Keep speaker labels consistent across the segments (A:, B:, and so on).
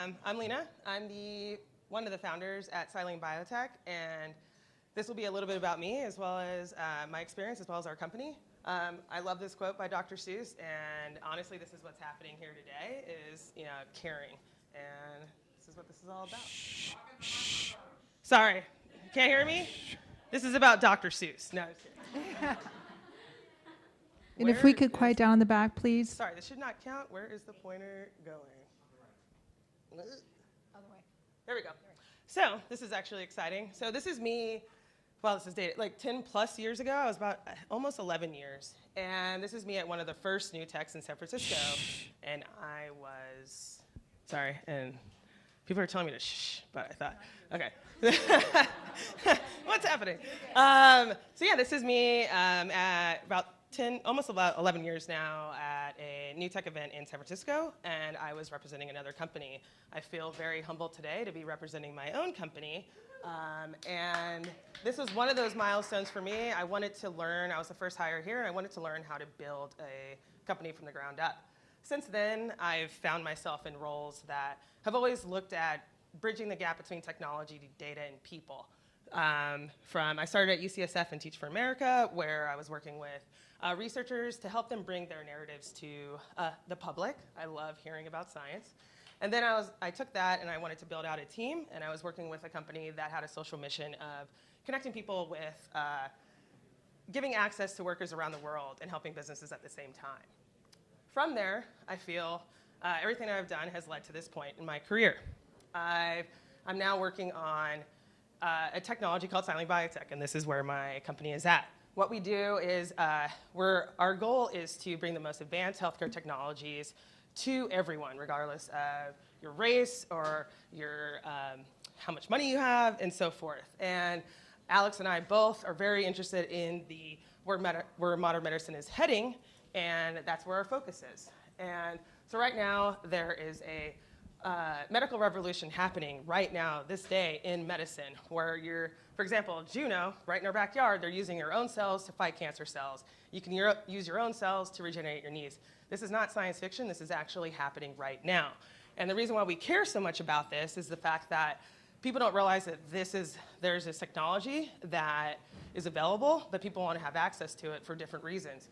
A: I'm Lena. I'm one of the founders at Silene Biotech, and this will be a little bit about me as well as my experience as well as our company. I love this quote by Dr. Seuss, and honestly, this is what's happening here today is, caring, and this is what this is all about. Shh. Sorry, can't hear me? This is about Dr. Seuss. No, just kidding.
B: And if we could quiet down in the back, please.
A: Sorry, this should not count. Where is the pointer going?
B: Other way.
A: There we go. So this is actually exciting. So this is me. Well, this is dated like 10 plus years ago. I was about almost 11 years. And this is me at one of the first new techs in San Francisco. And I was, sorry, and people are telling me to shh, but I thought, okay. What's happening? So yeah, this is me at about almost about 11 years now at a new tech event in San Francisco, and I was representing another company. I feel very humbled today to be representing my own company, and this was one of those milestones for me. I wanted to learn, I was the first hire here, and I wanted to learn how to build a company from the ground up. Since then, I've found myself in roles that have always looked at bridging the gap between technology, data, and people. I started at UCSF and Teach for America, where I was working with researchers to help them bring their narratives to the public. I love hearing about science. And then I took that and I wanted to build out a team, and I was working with a company that had a social mission of connecting people with giving access to workers around the world and helping businesses at the same time. From there, I feel everything I've done has led to this point in my career. I'm now working on a technology called Silene Biotech, and this is where my company is at. What we do is our goal is to bring the most advanced healthcare technologies to everyone, regardless of your race or your how much money you have, and so forth. And Alex and I both are very interested in where modern medicine is heading, and that's where our focus is. And so right now there is a medical revolution happening right now, this day, in medicine, where for example, Juno, right in our backyard, they're using your own cells to fight cancer cells. You can use your own cells to regenerate your knees. This is not science fiction. This is actually happening right now. And the reason why we care so much about this is the fact that people don't realize that there's this technology that is available, but people want to have access to it for different reasons.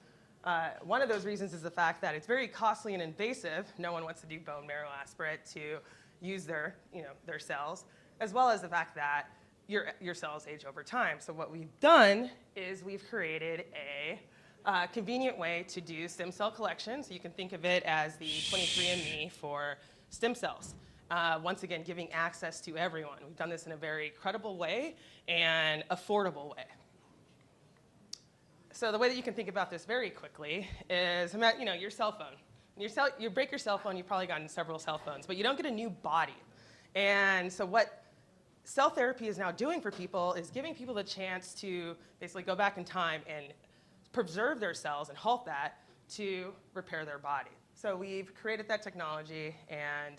A: One of those reasons is the fact that it's very costly and invasive. No one wants to do bone marrow aspirate to use their cells, as well as the fact that your cells age over time. So what we've done is we've created a convenient way to do stem cell collection. So you can think of it as the 23andMe for stem cells. Once again, giving access to everyone. We've done this in a very credible way and affordable way. So the way that you can think about this very quickly is, your cell phone. You break your cell phone, you've probably gotten several cell phones, but you don't get a new body. And so what cell therapy is now doing for people is giving people the chance to basically go back in time and preserve their cells and halt that to repair their body. So we've created that technology, and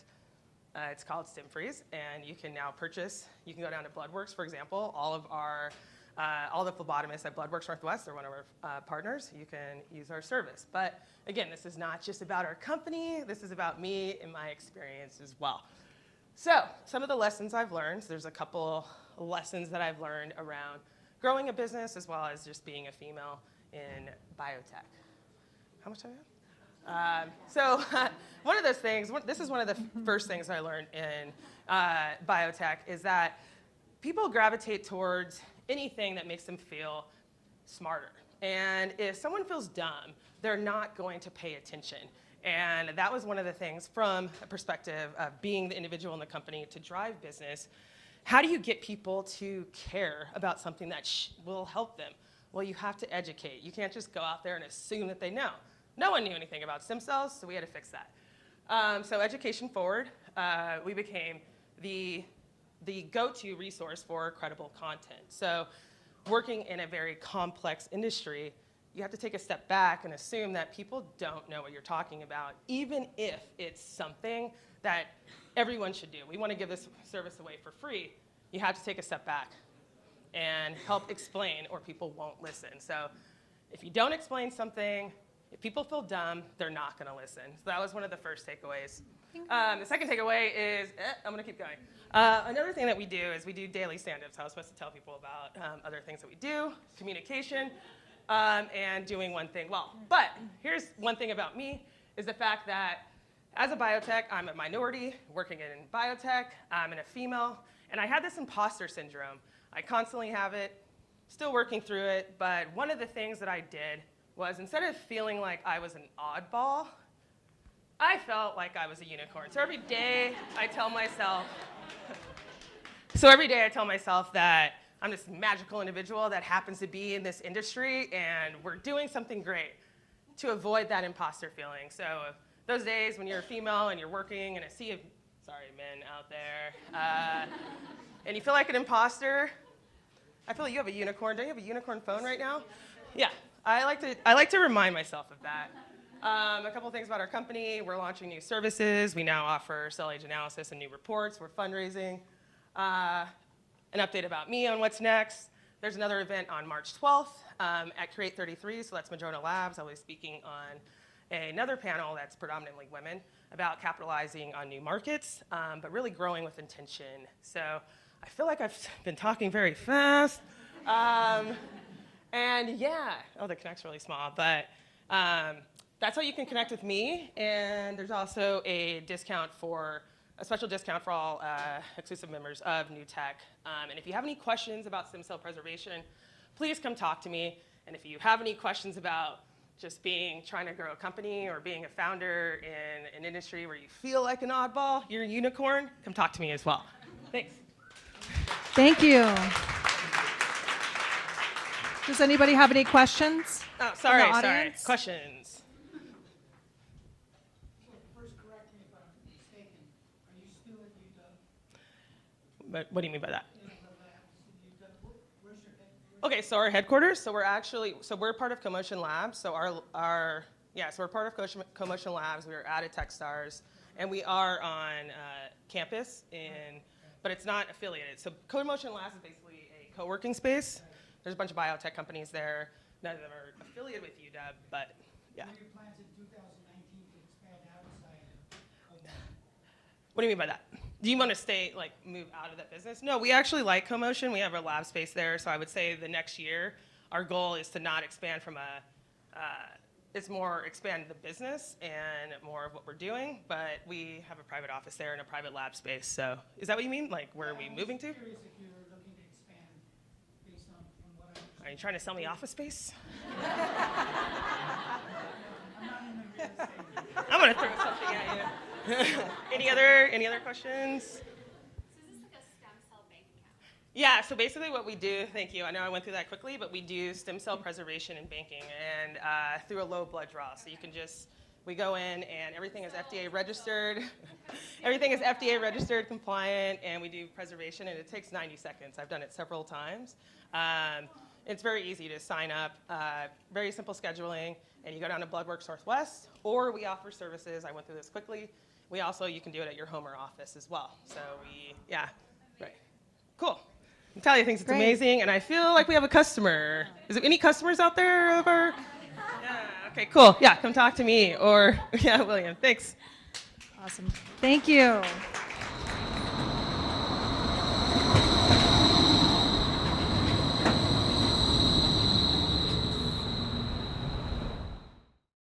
A: it's called Stem Freeze, and you can now you can go down to Bloodworks, for example. All the phlebotomists at Bloodworks Northwest, they're one of our partners. You can use our service. But again, this is not just about our company. This is about me and my experience as well. So some of the lessons I've learned, there's a couple lessons that I've learned around growing a business as well as just being a female in biotech. How much time do I have? So one of those things, this is one of the first things I learned in biotech, is that people gravitate towards anything that makes them feel smarter. And if someone feels dumb, they're not going to pay attention. And that was one of the things from a perspective of being the individual in the company to drive business. How do you get people to care about something that will help them? Well, you have to educate. You can't just go out there and assume that they know. No one knew anything about stem cells, so we had to fix that. So education forward, we became the go-to resource for credible content. So working in a very complex industry, you have to take a step back and assume that people don't know what you're talking about, even if it's something that everyone should do. We want to give this service away for free. You have to take a step back and help explain, or people won't listen. So if you don't explain something, if people feel dumb, they're not going to listen. So that was one of the first takeaways. The second takeaway is, I'm going to keep going. Another thing that we do is we do daily stand-ups. I was supposed to tell people about other things that we do, communication, and doing one thing well. But here's one thing about me, is the fact that as a biotech, I'm a minority working in biotech. I'm a female, and I had this imposter syndrome. I constantly have it, still working through it, but one of the things that I did was instead of feeling like I was an oddball, I felt like I was a unicorn. So every day I tell myself that I'm this magical individual that happens to be in this industry and we're doing something great to avoid that imposter feeling. So those days when you're a female and you're working in a sea of, sorry, men out there, and you feel like an imposter, I feel like you have a unicorn. Don't you have a unicorn phone right now? Yeah, I like to remind myself of that. A couple things about our company. We're launching new services. We now offer cell age analysis and new reports. We're fundraising. An update about me on what's next. There's another event on March 12th at Create 33, so that's Madrona Labs. I'll be speaking on another panel that's predominantly women about capitalizing on new markets, but really growing with intention. So I feel like I've been talking very fast. And yeah, the connect's really small, but that's how you can connect with me. And there's also a special discount for all exclusive members of New Tech. And if you have any questions about stem cell preservation, please come talk to me. And if you have any questions about just trying to grow a company or being a founder in an industry where you feel like an oddball, you're a unicorn, come talk to me as well. Thanks.
B: Thank you. Does anybody have any questions?
A: Oh, sorry. Questions. But what do you mean by that? Okay, so our headquarters. So we're part of Commotion Labs. So we're part of Commotion Labs. We're out at Techstars, and we are on campus but it's not affiliated. So Commotion Labs is basically a co-working space. There's a bunch of biotech companies there. None of them are affiliated with UW, but yeah.
C: What are your plans in 2019 to expand outside of that?
A: What do you mean by that? Do you want to move out of that business? No, we actually like Commotion. We have a lab space there, so I would say the next year, our goal is to not expand from it's more expand the business and more of what we're doing, but we have a private office there and a private lab space. So is that what you mean? Like, where are we moving to?
C: I'm curious if you're looking to expand based on what I understand.
A: Are you trying to sell me office space?
C: I'm not in the real estate.
A: I'm going to throw something at you. Any other questions?
D: So is this like a stem cell bank account?
A: Yeah, so basically what we do, thank you, I know I went through that quickly, but we do stem cell preservation and banking and through a low blood draw. So you can we go in and everything is FDA registered. Everything is FDA registered, compliant, and we do preservation, and it takes 90 seconds. I've done it several times. It's very easy to sign up, very simple scheduling, and you go down to Bloodworks Northwest, or we offer services. I went through this quickly. You can do it at your home or office as well. So right. Cool. Natalia thinks it's
B: Great.
A: amazing, and I feel like we have a customer. Is there any customers out there of our? Yeah, okay, cool. Yeah, come talk to me, or, William, thanks.
B: Awesome. Thank you.